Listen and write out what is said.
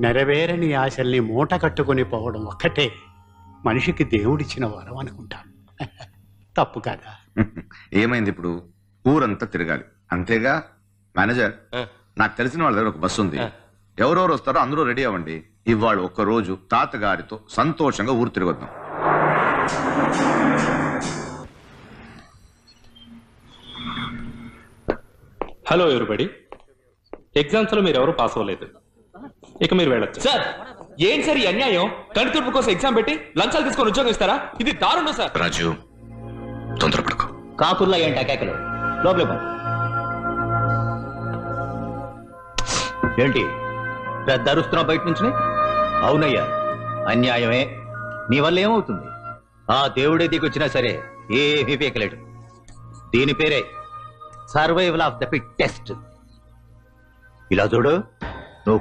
నెరవేరని ఆశల్ని మూట కట్టుకుని పోవడం ఒక్కటే మనిషికి దేవుడిచ్చిన వరం అనుకుంటాను. తప్పు కాదా? ఏమైంది ఇప్పుడు? ఊరంతా తిరగాలి అంతేగా. మేనేజర్, నాకు తెలిసిన వాళ్ళ దగ్గర ఒక బస్సు ఉంది. ఎవరెవరు వస్తారో అందరూ రెడీ అవ్వండి. ఇవాళ ఒక్కరోజు తాతగారితో సంతోషంగా ఊరు తిరగొద్దాం. హలో ఎవరిబడి, ఎగ్జామ్స్ లో మీరు ఎవరు పాస్ అవ్వలేదు, ఇక మీరు వెళ్ళొచ్చు. సార్ ఏం సార్ ఈ అన్యాయం? కణితుడుపు కోసం ఎగ్జామ్ పెట్టి లంచాలు తీసుకొని ఉద్యోగం ఇస్తారా? ఇది దారుణం సార్. రాజు, తొందరపడకు. కాకుల్లో ఏంటి కేకలు? లోపల ఏంటి పెద్ద అరుస్తున్నావు బయట నుంచి? అవునయ్యా, అన్యాయమే. నీ వల్ల ఏమవుతుంది? ఆ దేవుడే దిగొచ్చినా సరే ఏమీ పీకలేడు. దీని పేరే సర్వైవల్ ఆఫ్ ద ఫిట్టెస్ట్. ఇలా చూడు, నువ్వు